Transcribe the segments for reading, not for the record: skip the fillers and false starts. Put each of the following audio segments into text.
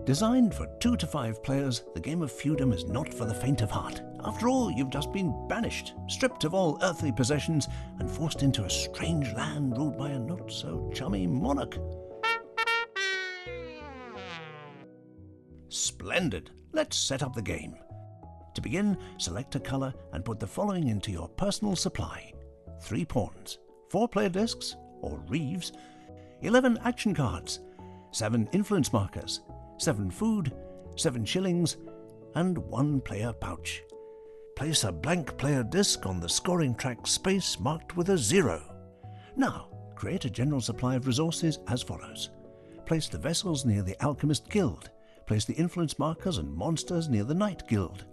Designed for 2 to 5 players, the game of Feudum is not for the faint of heart. After all, you've just been banished, stripped of all earthly possessions, and forced into a strange land ruled by a not-so-chummy monarch. Splendid! Let's set up the game. To begin, select a colour and put the following into your personal supply: 3 pawns, 4 player discs, or reeves, 11 action cards, 7 influence markers, 7 food, 7 shillings, and 1 player pouch. Place a blank player disc on the scoring tract space marked with a 0. Now, create a general supply of resources as follows. Place the vessels near the Alchemist Guild. Place the influence markers and monsters near the Knight Guild.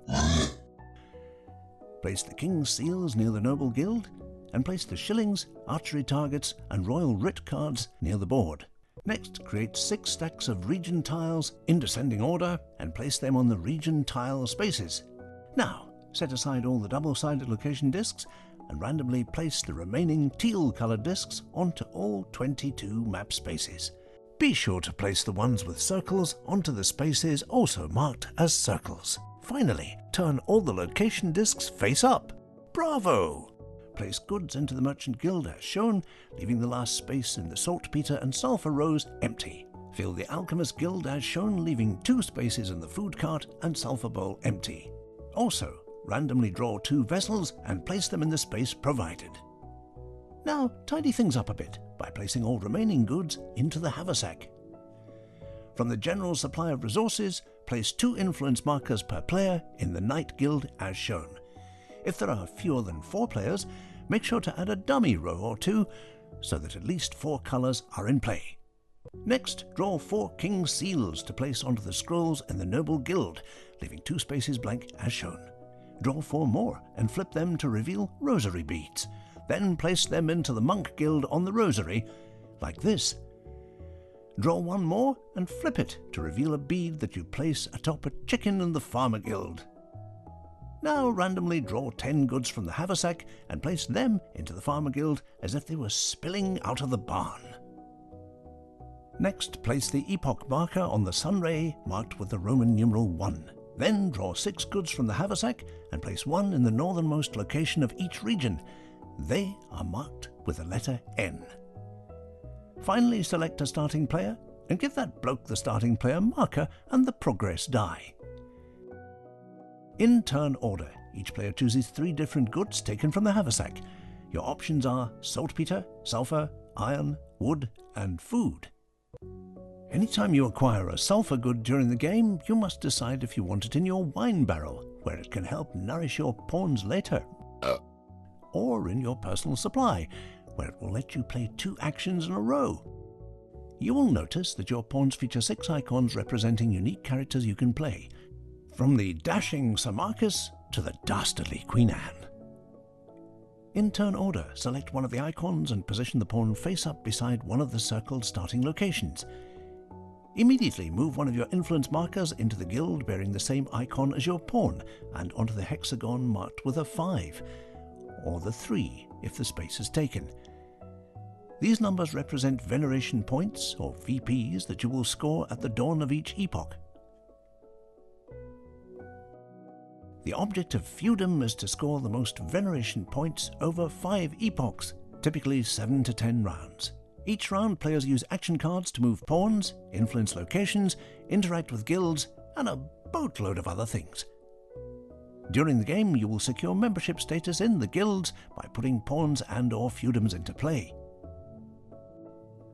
Place the King's Seals near the Noble Guild, and place the shillings, archery targets, and royal writ cards near the board. Next, create 6 stacks of region tiles in descending order and place them on the region tile spaces. Now, set aside all the double-sided location discs and randomly place the remaining teal-coloured discs onto all 22 map spaces. Be sure to place the ones with circles onto the spaces also marked as circles. Finally, turn all the location discs face up. Bravo! Place goods into the Merchant Guild as shown, leaving the last space in the saltpeter and sulphur rows empty. Fill the Alchemist Guild as shown, leaving 2 spaces in the food cart and sulphur bowl empty. Also, randomly draw 2 vessels and place them in the space provided. Now, tidy things up a bit by placing all remaining goods into the haversack. From the general supply of resources, place 2 influence markers per player in the Knight Guild as shown. If there are fewer than 4 players, make sure to add a dummy row or 2 so that at least 4 colours are in play. Next, draw 4 King's Seals to place onto the scrolls in the Noble Guild, leaving 2 spaces blank as shown. Draw 4 more and flip them to reveal rosary beads. Then place them into the Monk Guild on the rosary, like this. Draw 1 more and flip it to reveal a bead that you place atop a chicken in the Farmer Guild. Now randomly draw 10 goods from the haversack and place them into the Farmer Guild as if they were spilling out of the barn. Next, place the epoch marker on the sunray marked with the Roman numeral 1. Then draw 6 goods from the haversack and place 1 in the northernmost location of each region. They are marked with the letter N. Finally, select a starting player and give that bloke the starting player marker and the progress die. In turn order, each player chooses 3 different goods taken from the haversack. Your options are saltpeter, sulphur, iron, wood, and food. Anytime you acquire a sulphur good during the game, you must decide if you want it in your wine barrel, where it can help nourish your pawns later. Or in your personal supply, where it will let you play 2 actions in a row. You will notice that your pawns feature 6 icons representing unique characters you can play, from the dashing Sir Marcus to the dastardly Queen Anne. In turn order, select one of the icons and position the pawn face up beside one of the circled starting locations. Immediately move one of your influence markers into the guild bearing the same icon as your pawn and onto the hexagon marked with a 5, or the 3 if the space is taken. These numbers represent veneration points, or VPs, that you will score at the dawn of each epoch. The object of Feudum is to score the most veneration points over 5 epochs, typically 7 to 10 rounds. Each round, players use action cards to move pawns, influence locations, interact with guilds, and a boatload of other things. During the game, you will secure membership status in the guilds by putting pawns and/or feudums into play.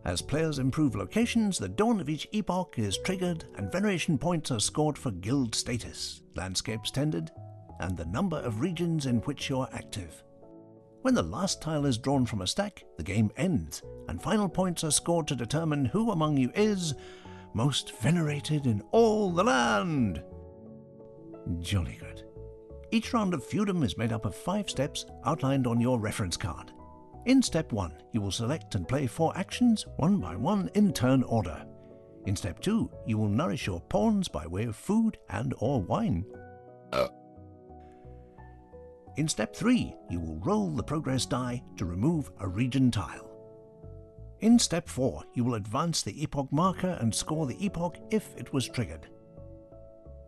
As players improve locations, the dawn of each epoch is triggered and veneration points are scored for guild status, landscapes tended, and the number of regions in which you're active. When the last tile is drawn from a stack, the game ends, and final points are scored to determine who among you is most venerated in all the land. Jolly good. Each round of Feudum is made up of 5 steps outlined on your reference card. In step 1, you will select and play 4 actions, one by one in turn order. In step 2, you will nourish your pawns by way of food and/or wine. In step 3, you will roll the progress die to remove a region tile. In Step 4, you will advance the epoch marker and score the epoch if it was triggered.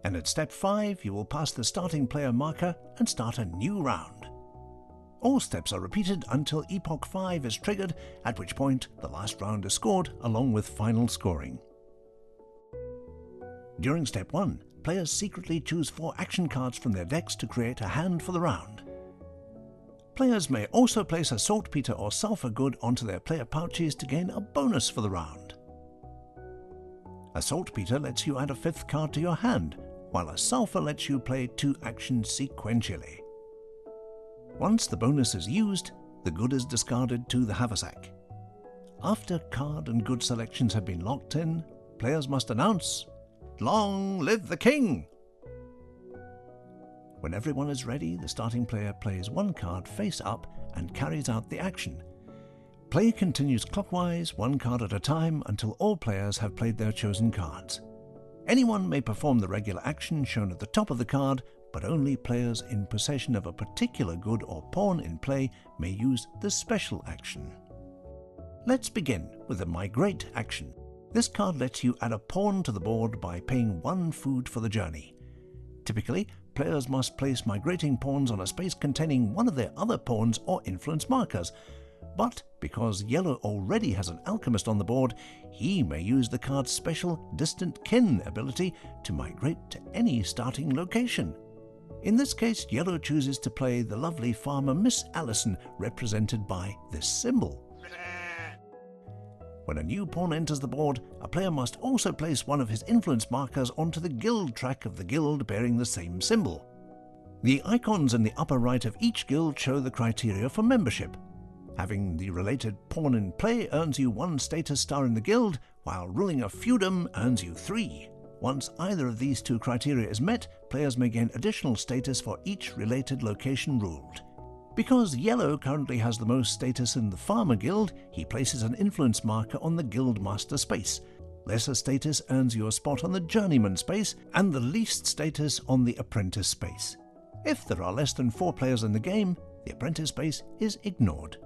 And at Step 5, you will pass the starting player marker and start a new round. All steps are repeated until epoch 5 is triggered, at which point the last round is scored along with final scoring. During Step 1, players secretly choose 4 action cards from their decks to create a hand for the round. Players may also place a saltpeter or sulfur good onto their player pouches to gain a bonus for the round. A saltpeter lets you add a 5th card to your hand, while a sulfur lets you play 2 actions sequentially. Once the bonus is used, the good is discarded to the haversack. After card and good selections have been locked in, players must announce, "Long live the king!" When everyone is ready, the starting player plays 1 card face up and carries out the action. Play continues clockwise, 1 card at a time, until all players have played their chosen cards. Anyone may perform the regular action shown at the top of the card, but only players in possession of a particular good or pawn in play may use the special action. Let's begin with the migrate action. This card lets you add a pawn to the board by paying 1 food for the journey. Typically, players must place migrating pawns on a space containing one of their other pawns or influence markers. But because yellow already has an alchemist on the board, he may use the card's special distant kin ability to migrate to any starting location. In this case, yellow chooses to play the lovely farmer Miss Allison, represented by this symbol. When a new pawn enters the board, a player must also place one of his influence markers onto the guild track of the guild bearing the same symbol. The icons in the upper right of each guild show the criteria for membership. Having the related pawn in play earns you 1 status star in the guild, while ruling a feudum earns you 3. Once either of these 2 criteria is met, players may gain additional status for each related location ruled. Because yellow currently has the most status in the farmer guild, he places an influence marker on the guild master space. Lesser status earns you a spot on the journeyman space, and the least status on the apprentice space. If there are less than 4 players in the game, the apprentice space is ignored.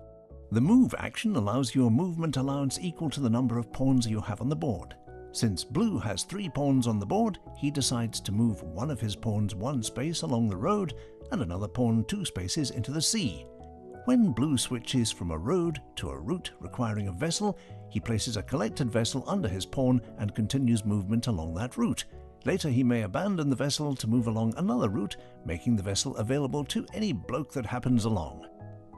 The move action allows you a movement allowance equal to the number of pawns you have on the board. Since blue has 3 pawns on the board, he decides to move one of his pawns 1 space along the road and another pawn 2 spaces into the sea. When blue switches from a road to a route requiring a vessel, he places a collected vessel under his pawn and continues movement along that route. Later he may abandon the vessel to move along another route, making the vessel available to any bloke that happens along.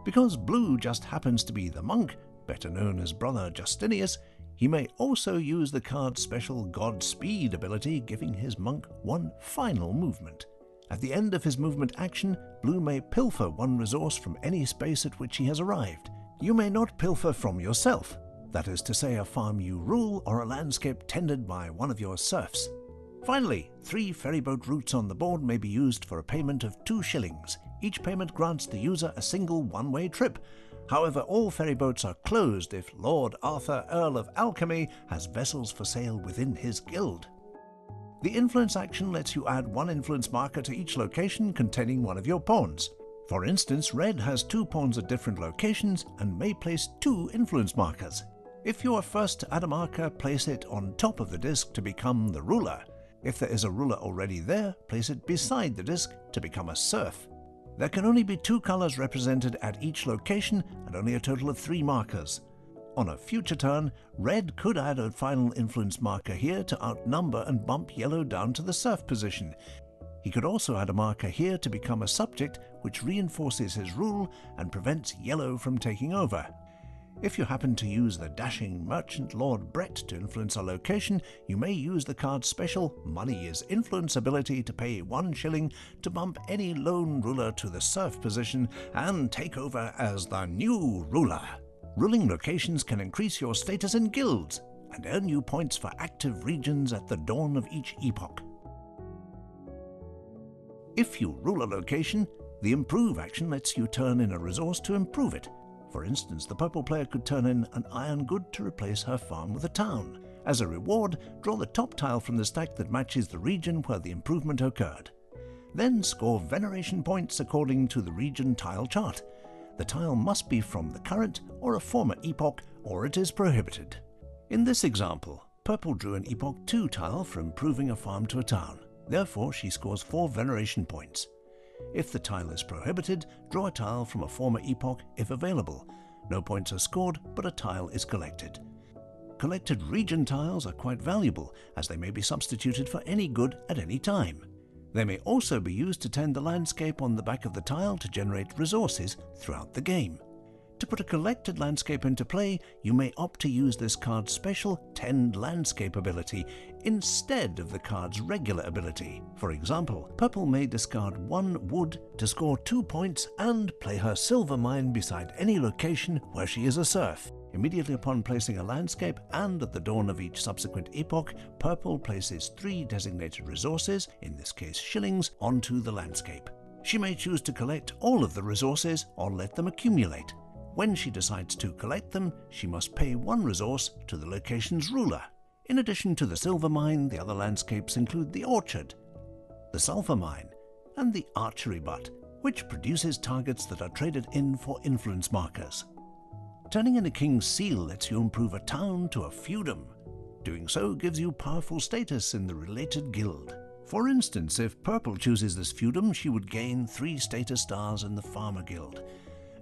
Because blue just happens to be the monk, better known as Brother Justinius, he may also use the card's special Godspeed ability, giving his monk 1 final movement. At the end of his movement action, blue may pilfer 1 resource from any space at which he has arrived. You may not pilfer from yourself, that is to say a farm you rule or a landscape tended by one of your serfs. Finally, 3 ferryboat routes on the board may be used for a payment of 2 shillings. Each payment grants the user a single one-way trip. However, all ferryboats are closed if Lord Arthur, Earl of Alchemy, has vessels for sale within his guild. The influence action lets you add 1 influence marker to each location containing one of your pawns. For instance, red has 2 pawns at different locations and may place 2 influence markers. If you are first to add a marker, place it on top of the disc to become the ruler. If there is a ruler already there, place it beside the disc to become a serf. There can only be 2 colors represented at each location and only a total of 3 markers. On a future turn, red could add a final influence marker here to outnumber and bump yellow down to the serf position. He could also add a marker here to become a subject, which reinforces his rule and prevents yellow from taking over. If you happen to use the dashing merchant Lord Brett to influence a location, you may use the card's special Money is Influence ability to pay 1 shilling to bump any lone ruler to the serf position and take over as the new ruler. Ruling locations can increase your status in guilds and earn you points for active regions at the dawn of each epoch. If you rule a location, the Improve action lets you turn in a resource to improve it. For instance, the purple player could turn in an iron good to replace her farm with a town. As a reward, draw the top tile from the stack that matches the region where the improvement occurred. Then score veneration points according to the region tile chart. The tile must be from the current or a former epoch, or it is prohibited. In this example, Purple drew an Epoch 2 tile for improving a farm to a town. Therefore, she scores 4 veneration points. If the tile is prohibited, draw a tile from a former epoch if available. No points are scored, but a tile is collected. Collected region tiles are quite valuable, as they may be substituted for any good at any time. They may also be used to tend the landscape on the back of the tile to generate resources throughout the game. To put a collected landscape into play, you may opt to use this card's special Tend Landscape ability instead of the card's regular ability. For example, Purple may discard 1 wood to score 2 points and play her silver mine beside any location where she is a serf. Immediately upon placing a landscape and at the dawn of each subsequent epoch, Purple places 3 designated resources, in this case shillings, onto the landscape. She may choose to collect all of the resources or let them accumulate. When she decides to collect them, she must pay 1 resource to the location's ruler. In addition to the silver mine, the other landscapes include the orchard, the sulfur mine, and the archery butt, which produces targets that are traded in for influence markers. Turning in a king's seal lets you improve a town to a feudum. Doing so gives you powerful status in the related guild. For instance, if Purple chooses this feudum, she would gain 3 status stars in the Farmer Guild.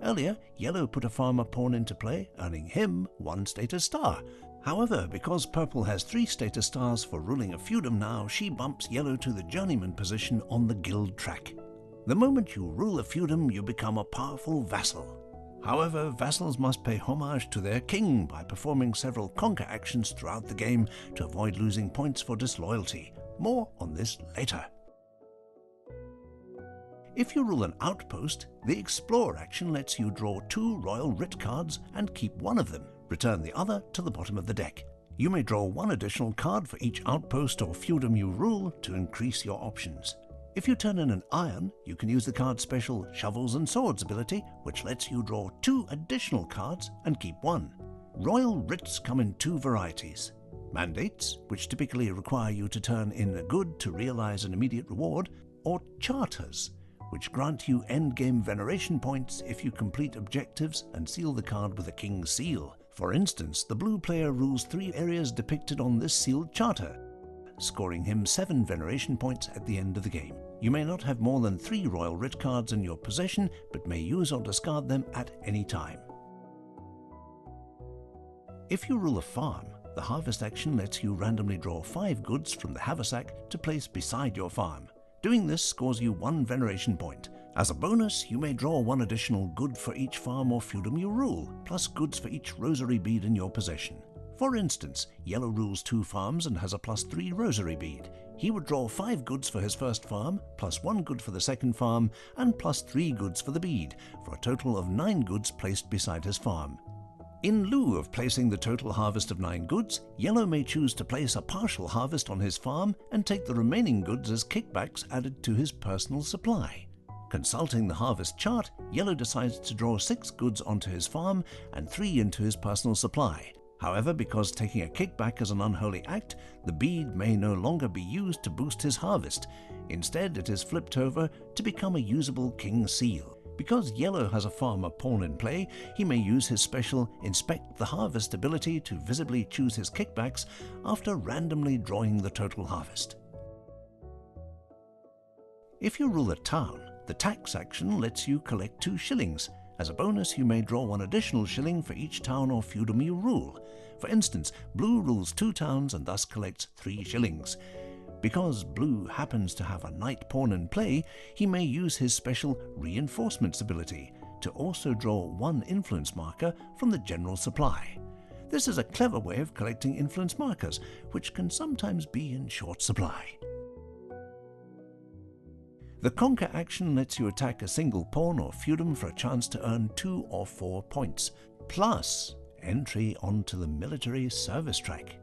Earlier, Yellow put a farmer pawn into play, earning him 1 status star. However, because Purple has 3 status stars for ruling a feudum now, she bumps Yellow to the journeyman position on the guild track. The moment you rule a feudum, you become a powerful vassal. However, vassals must pay homage to their king by performing several conquer actions throughout the game to avoid losing points for disloyalty. More on this later. If you rule an outpost, the Explore action lets you draw 2 Royal Writ cards and keep 1 of them. Return the other to the bottom of the deck. You may draw 1 additional card for each outpost or feudum you rule to increase your options. If you turn in an iron, you can use the card's special Shovels and Swords ability, which lets you draw 2 additional cards and keep 1. Royal Writs come in 2 varieties. Mandates, which typically require you to turn in a good to realize an immediate reward, or Charters, which grant you endgame veneration points if you complete objectives and seal the card with a king's seal. For instance, the blue player rules 3 areas depicted on this sealed charter, scoring him 7 veneration points at the end of the game. You may not have more than 3 Royal Writ cards in your possession, but may use or discard them at any time. If you rule a farm, the Harvest action lets you randomly draw 5 goods from the haversack to place beside your farm. Doing this scores you 1 veneration point. As a bonus, you may draw 1 additional good for each farm or feudum you rule, plus goods for each rosary bead in your possession. For instance, Yellow rules 2 farms and has a +3 rosary bead. He would draw 5 goods for his first farm, plus 1 good for the second farm, and plus 3 goods for the bead, for a total of 9 goods placed beside his farm. In lieu of placing the total harvest of 9 goods, Yellow may choose to place a partial harvest on his farm and take the remaining goods as kickbacks added to his personal supply. Consulting the harvest chart, Yellow decides to draw 6 goods onto his farm and 3 into his personal supply. However, because taking a kickback is an unholy act, the bead may no longer be used to boost his harvest. Instead, it is flipped over to become a usable King Seal. Because Yellow has a farmer pawn in play, he may use his special Inspect the Harvest ability to visibly choose his kickbacks after randomly drawing the total harvest. If you rule a town, the Tax action lets you collect 2 shillings. As a bonus, you may draw 1 additional shilling for each town or feudum you rule. For instance, Blue rules 2 towns and thus collects 3 shillings. Because Blue happens to have a knight pawn in play, he may use his special Reinforcements ability to also draw 1 influence marker from the general supply. This is a clever way of collecting influence markers, which can sometimes be in short supply. The Conquer action lets you attack a single pawn or feudum for a chance to earn 2 or 4 points, plus entry onto the military service track.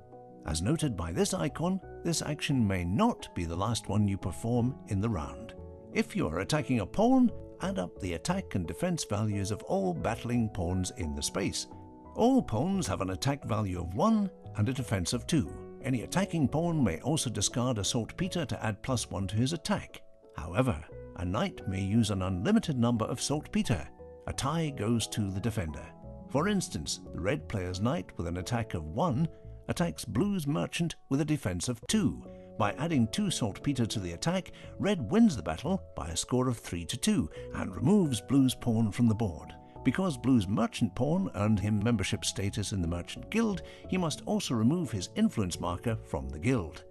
As noted by this icon, this action may not be the last one you perform in the round. If you are attacking a pawn, add up the attack and defense values of all battling pawns in the space. All pawns have an attack value of 1 and a defense of 2. Any attacking pawn may also discard a saltpeter to add +1 to his attack. However, a knight may use an unlimited number of saltpeter. a tie goes to the defender. For instance, the red player's knight with an attack of 1 attacks blue's merchant with a defense of 2. By adding 2 saltpeter to the attack, red wins the battle by a score of 3-2 and removes blue's pawn from the board. Because blue's merchant pawn earned him membership status in the merchant guild, he must also remove his influence marker from the guild.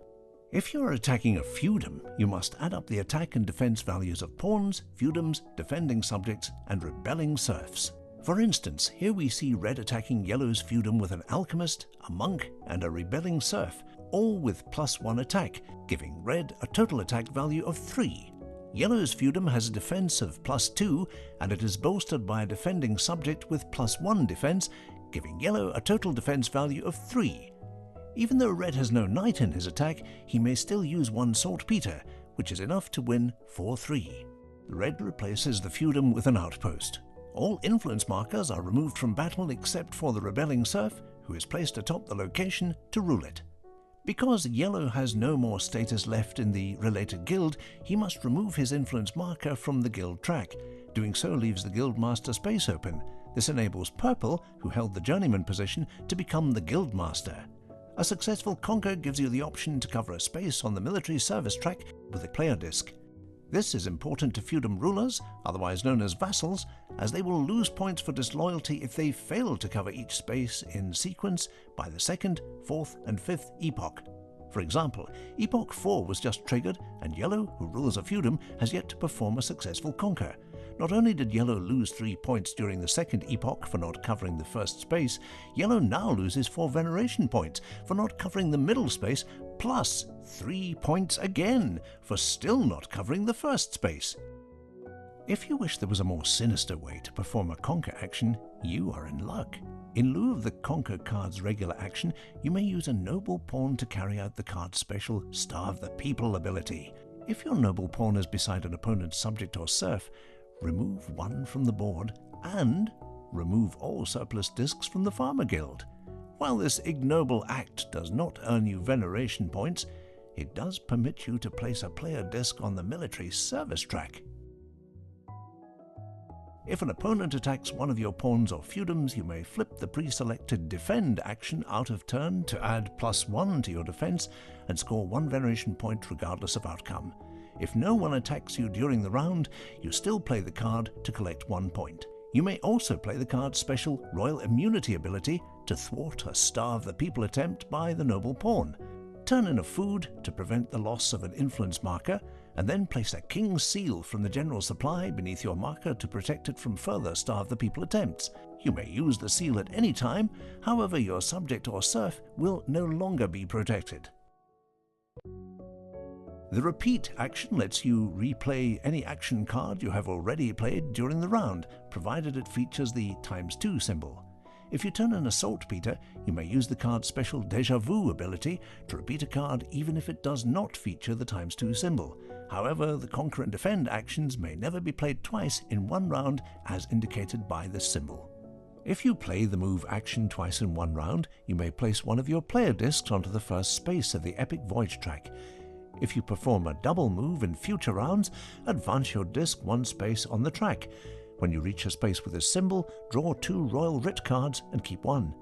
If you are attacking a feudum, you must add up the attack and defense values of pawns, feudums, defending subjects, and rebelling serfs. For instance, here we see red attacking yellow's feudum with an alchemist, a monk, and a rebelling serf, all with +1 attack, giving red a total attack value of 3. Yellow's feudum has a defense of +2, and it is bolstered by a defending subject with +1 defense, giving yellow a total defense value of 3. Even though red has no knight in his attack, he may still use 1 saltpeter, which is enough to win 4-3. The red replaces the feudum with an outpost. All influence markers are removed from battle except for the rebelling serf, who is placed atop the location to rule it. Because yellow has no more status left in the related guild, he must remove his influence marker from the guild track. Doing so leaves the guild master space open. This enables purple, who held the journeyman position, to become the guild master. A successful conquer gives you the option to cover a space on the military service track with a player disc. This is important to feudum rulers, otherwise known as vassals, as they will lose points for disloyalty if they fail to cover each space in sequence by the 2nd, 4th, and 5th epoch. For example, Epoch 4 was just triggered, and Yellow, who rules a feudum, has yet to perform a successful conquer. Not only did Yellow lose 3 points during the 2nd epoch for not covering the first space, Yellow now loses 4 veneration points for not covering the middle space, plus 3 points again for still not covering the first space. If you wish there was a more sinister way to perform a conquer action, you are in luck. In lieu of the conquer card's regular action, you may use a noble pawn to carry out the card's special Starve the People ability. If your noble pawn is beside an opponent's subject or serf, remove 1 from the board and remove all surplus discs from the Farmer Guild. While this ignoble act does not earn you veneration points, it does permit you to place a player disc on the military service track. If an opponent attacks one of your pawns or feudums, you may flip the pre-selected defend action out of turn to add +1 to your defense and score 1 veneration point regardless of outcome. If no one attacks you during the round, you still play the card to collect 1 point. You may also play the card's special Royal Immunity ability to thwart a Starve the People attempt by the noble pawn. Turn in a food to prevent the loss of an influence marker, and then place a King's Seal from the general supply beneath your marker to protect it from further Starve the People attempts. You may use the seal at any time, however your subject or serf will no longer be protected. The repeat action lets you replay any action card you have already played during the round, provided it features the ×2 symbol. If you turn in a saltpeter, you may use the card's special Déjà Vu ability to repeat a card even if it does not feature the ×2 symbol. However, the Conquer and Defend actions may never be played twice in one round as indicated by this symbol. If you play the move action twice in one round, you may place one of your player discs onto the first space of the Epic Voyage track. If you perform a double move in future rounds, advance your disc 1 space on the track. When you reach a space with a symbol, draw 2 Royal Writ cards and keep 1.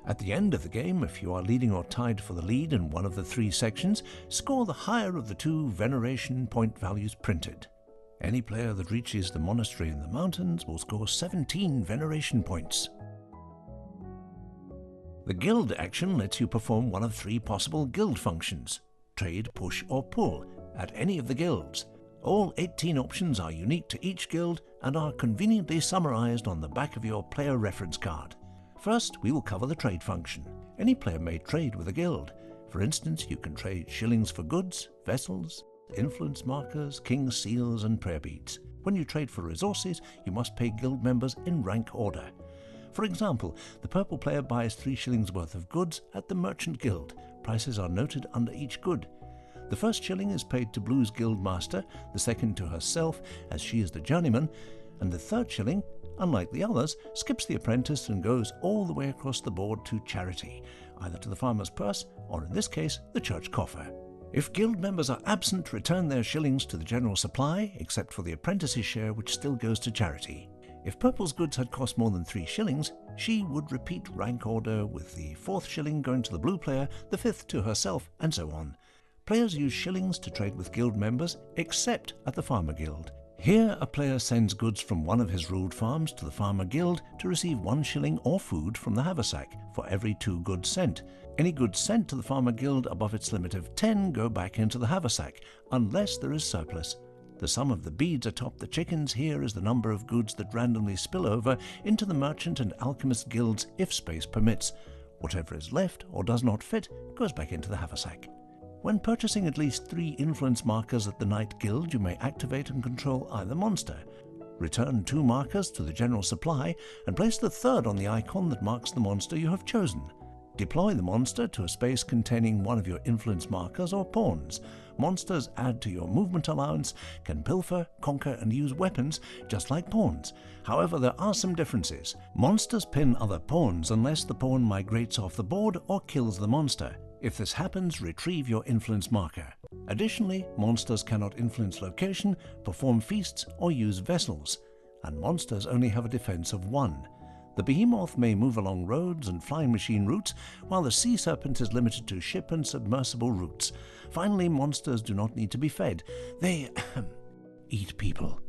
At the end of the game, if you are leading or tied for the lead in one of the 3 sections, score the higher of the 2 veneration point values printed. Any player that reaches the monastery in the mountains will score 17 veneration points. The guild action lets you perform one of 3 possible guild functions: trade, push, or pull at any of the guilds. All 18 options are unique to each guild and are conveniently summarized on the back of your player reference card. First, we will cover the trade function. Any player may trade with a guild. For instance, you can trade shillings for goods, vessels, influence markers, king's seals, and prayer beads. When you trade for resources, you must pay guild members in rank order. For example, the purple player buys 3 shillings worth of goods at the merchant guild. Prices are noted under each good. The first shilling is paid to Blue's guild master, the second to herself, as she is the journeyman, and the third shilling, unlike the others, skips the apprentice and goes all the way across the board to charity, either to the farmer's purse or, in this case, the church coffer. If guild members are absent, return their shillings to the general supply, except for the apprentice's share, which still goes to charity. If purple's goods had cost more than 3 shillings, she would repeat rank order, with the 4th shilling going to the blue player, the 5th to herself, and so on. Players use shillings to trade with guild members, except at the Farmer Guild. Here, a player sends goods from one of his ruled farms to the Farmer Guild to receive 1 shilling or food from the haversack for every 2 goods sent. Any goods sent to the Farmer Guild above its limit of 10 go back into the haversack, unless there is surplus. The sum of the beads atop the chickens here is the number of goods that randomly spill over into the Merchant and Alchemist Guilds if space permits. Whatever is left or does not fit goes back into the haversack. When purchasing at least 3 influence markers at the Knight Guild, you may activate and control either monster. Return 2 markers to the general supply and place the 3rd on the icon that marks the monster you have chosen. Deploy the monster to a space containing one of your influence markers or pawns. Monsters add to your movement allowance, can pilfer, conquer and use weapons just like pawns. However, there are some differences. Monsters pin other pawns unless the pawn migrates off the board or kills the monster. If this happens, retrieve your influence marker. Additionally, monsters cannot influence location, perform feasts or use vessels, and monsters only have a defense of 1. The behemoth may move along roads and flying machine routes, while the sea serpent is limited to ship and submersible routes. Finally, monsters do not need to be fed. They eat people.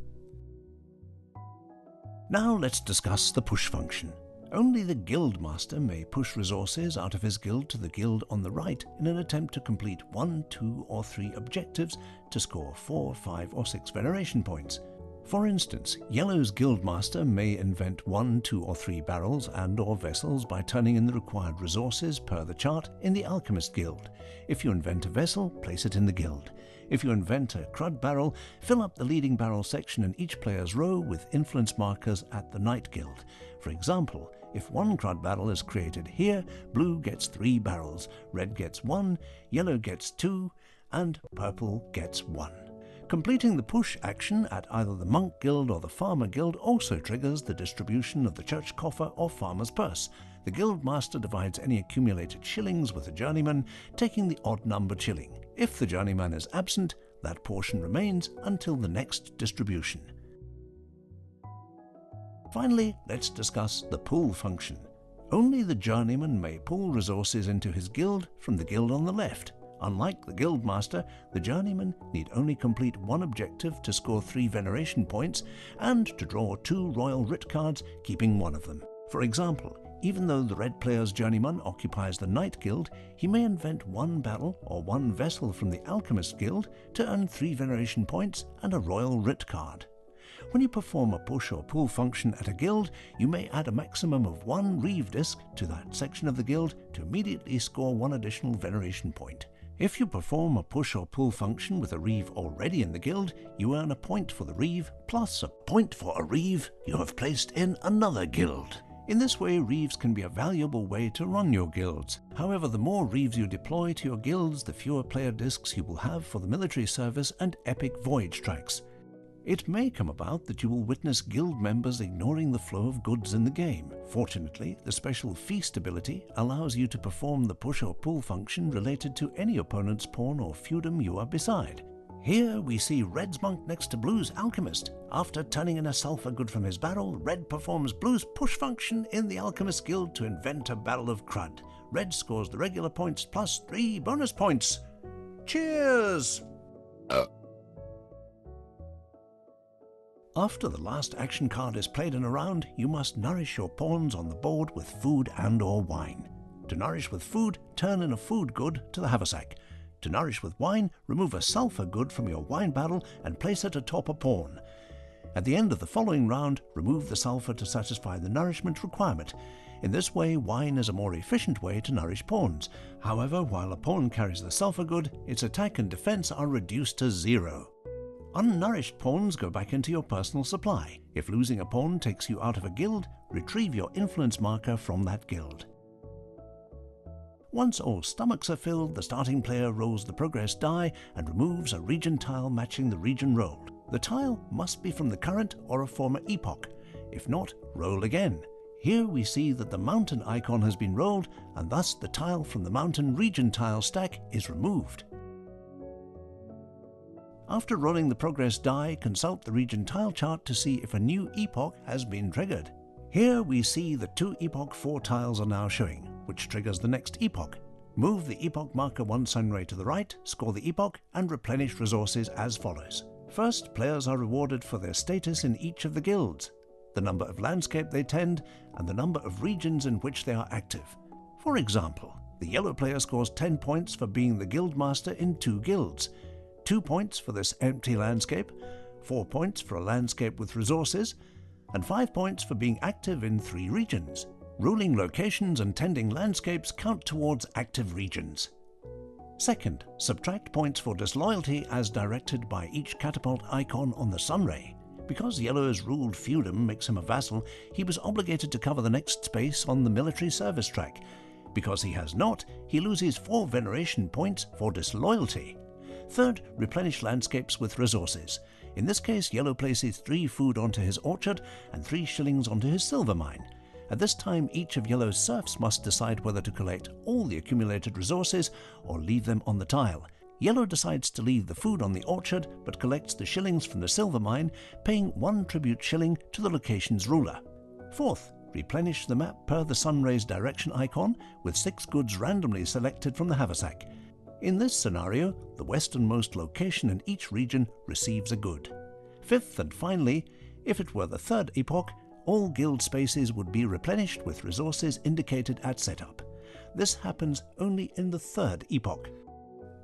Now let's discuss the push function. Only the guild master may push resources out of his guild to the guild on the right in an attempt to complete 1, 2 or 3 objectives to score 4, 5 or 6 veneration points. For instance, Yellow's guildmaster may invent 1, 2 or 3 barrels and or vessels by turning in the required resources per the chart in the Alchemist Guild. If you invent a vessel, place it in the guild. If you invent a crud barrel, fill up the leading barrel section in each player's row with influence markers at the Knight Guild. For example, if 1 crud barrel is created here, blue gets 3 barrels, red gets 1, yellow gets 2, and purple gets 1. Completing the push action at either the Monk Guild or the Farmer Guild also triggers the distribution of the church coffer or farmer's purse. The guild master divides any accumulated shillings with the journeyman, taking the odd-numbered shilling. If the journeyman is absent, that portion remains until the next distribution. Finally, let's discuss the pull function. Only the journeyman may pull resources into his guild from the guild on the left. Unlike the guildmaster, the journeyman need only complete 1 objective to score 3 veneration points and to draw 2 royal writ cards, keeping 1 of them. For example, even though the red player's journeyman occupies the Knight Guild, he may invent 1 barrel or 1 vessel from the Alchemist Guild to earn 3 veneration points and a royal writ card. When you perform a push or pull function at a guild, you may add a maximum of 1 reeve disc to that section of the guild to immediately score 1 additional veneration point. If you perform a push or pull function with a reeve already in the guild, you earn a point for the reeve, plus a point for a reeve you have placed in another guild. In this way, reeves can be a valuable way to run your guilds. However, the more reeves you deploy to your guilds, the fewer player discs you will have for the military service and epic voyage tracks. It may come about that you will witness guild members ignoring the flow of goods in the game. Fortunately, the special feast ability allows you to perform the push or pull function related to any opponent's pawn or feudum you are beside. Here we see Red's monk next to Blue's alchemist. After turning in a sulfur good from his barrel, Red performs Blue's push function in the Alchemist Guild to invent a barrel of crud. Red scores the regular points plus 3 bonus points. Cheers! After the last action card is played in a round, you must nourish your pawns on the board with food and or wine. To nourish with food, turn in a food good to the haversack. To nourish with wine, remove a sulfur good from your wine barrel and place it atop a pawn. At the end of the following round, remove the sulfur to satisfy the nourishment requirement. In this way, wine is a more efficient way to nourish pawns. However, while a pawn carries the sulfur good, its attack and defense are reduced to 0. Unnourished pawns go back into your personal supply. If losing a pawn takes you out of a guild, retrieve your influence marker from that guild. Once all stomachs are filled, the starting player rolls the progress die and removes a region tile matching the region rolled. The tile must be from the current or a former epoch. If not, roll again. Here we see that the mountain icon has been rolled, and thus the tile from the mountain region tile stack is removed. After rolling the progress die, consult the region tile chart to see if a new epoch has been triggered. Here we see the 2 epoch 4 tiles are now showing, which triggers the next epoch. Move the epoch marker 1 sunray to the right, score the epoch, and replenish resources as follows. First, players are rewarded for their status in each of the guilds, the number of landscape they tend, and the number of regions in which they are active. For example, the yellow player scores 10 points for being the guild master in 2 guilds, 2 points for this empty landscape, 4 points for a landscape with resources, and 5 points for being active in 3 regions. Ruling locations and tending landscapes count towards active regions. Second, subtract points for disloyalty as directed by each catapult icon on the sunray. Because yellow's ruled Feudum makes him a vassal, he was obligated to cover the next space on the military service track. Because he has not, he loses 4 veneration points for disloyalty. Third, replenish landscapes with resources. In this case, yellow places 3 food onto his orchard and 3 shillings onto his silver mine. At this time, each of yellow's serfs must decide whether to collect all the accumulated resources or leave them on the tile. Yellow decides to leave the food on the orchard, but collects the shillings from the silver mine, paying 1 tribute shilling to the location's ruler. Fourth, replenish the map per the sunray's direction icon, with 6 goods randomly selected from the haversack. In this scenario, the westernmost location in each region receives a good. Fifth and finally, if it were the 3rd epoch, all guild spaces would be replenished with resources indicated at setup. This happens only in the 3rd epoch.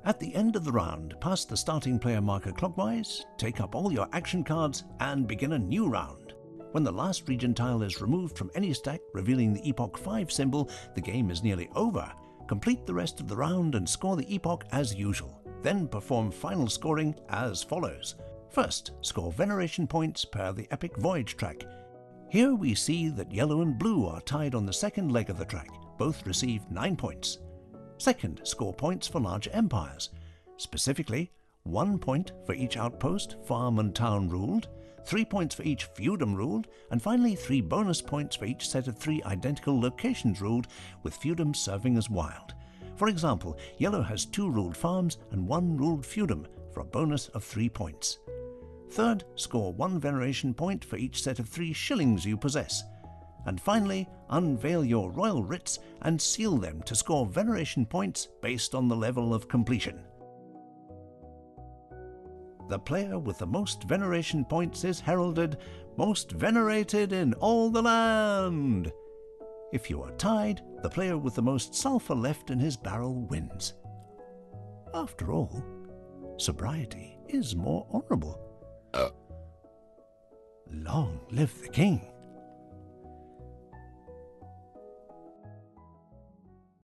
At the end of the round, pass the starting player marker clockwise, take up all your action cards, and begin a new round. When the last region tile is removed from any stack, revealing the epoch 5 symbol, the game is nearly over. Complete the rest of the round and score the epoch as usual. Then perform final scoring as follows. First, score veneration points per the epic voyage track. Here we see that yellow and blue are tied on the second leg of the track. Both receive 9 points. Second, score points for large empires. Specifically, 1 point for each outpost, farm and town ruled, 3 points for each feudum ruled, and finally 3 bonus points for each set of 3 identical locations ruled, with feudum serving as wild. For example, yellow has 2 ruled farms and 1 ruled feudum for a bonus of 3 points. Third, score 1 veneration point for each set of 3 shillings you possess. And finally, unveil your royal writs and seal them to score veneration points based on the level of completion. The player with the most veneration points is heralded most venerated in all the land. If you are tied, the player with the most sulphur left in his barrel wins. After all, sobriety is more honourable. Long live the king!